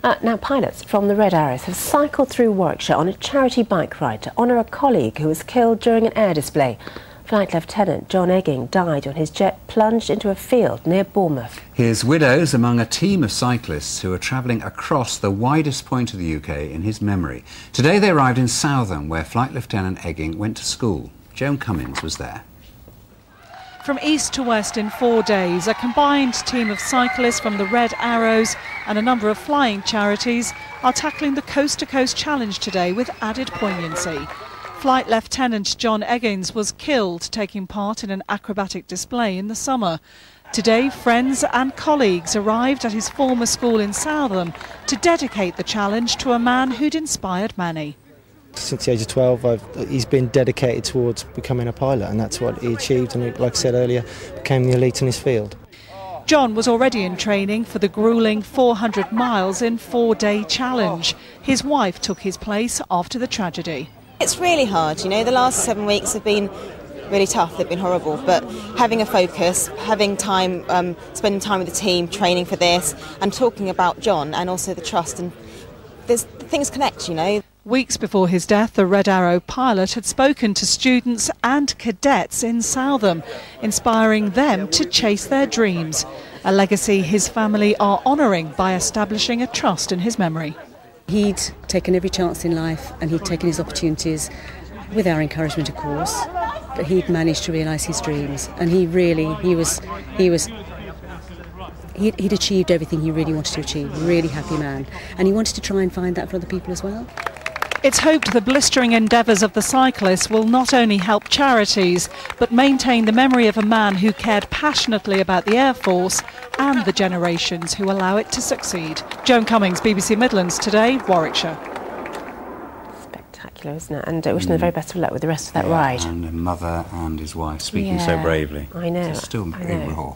Now, pilots from the Red Arrows have cycled through Warwickshire on a charity bike ride to honour a colleague who was killed during an air display. Flight Lieutenant John Egging died when his jet plunged into a field near Bournemouth. His widow is among a team of cyclists who are travelling across the widest point of the UK in his memory. Today they arrived in Southam, where Flight Lieutenant Egging went to school. Joan Cummins was there. From east to west in 4 days, a combined team of cyclists from the Red Arrows and a number of flying charities are tackling the Coast to Coast Challenge today with added poignancy. Flight Lieutenant John Egging was killed taking part in an acrobatic display in the summer. Today, friends and colleagues arrived at his former school in Southam to dedicate the challenge to a man who'd inspired many. Since the age of 12, he's been dedicated towards becoming a pilot, and that's what he achieved, and like I said earlier, became the elite in his field. John was already in training for the gruelling 400 miles in 4-day challenge. His wife took his place after the tragedy. It's really hard, you know, the last 7 weeks have been really tough, they've been horrible, but having a focus, having time, spending time with the team, training for this, and talking about John and also the trust, and things connect, you know. Weeks before his death, the Red Arrow pilot had spoken to students and cadets in Southam, inspiring them to chase their dreams, a legacy his family are honouring by establishing a trust in his memory. He'd taken every chance in life and he'd taken his opportunities, with our encouragement of course, but he'd managed to realise his dreams, and he'd achieved everything he really wanted to achieve, a really happy man, and he wanted to try and find that for other people as well. It's hoped the blistering endeavours of the cyclists will not only help charities, but maintain the memory of a man who cared passionately about the Air Force and the generations who allow it to succeed. Joan Cummins, BBC Midlands, Today, Warwickshire. Spectacular, isn't it? And wishing them the very best of luck with the rest of that ride. And a mother and his wife speaking so bravely. I know. It's still very raw.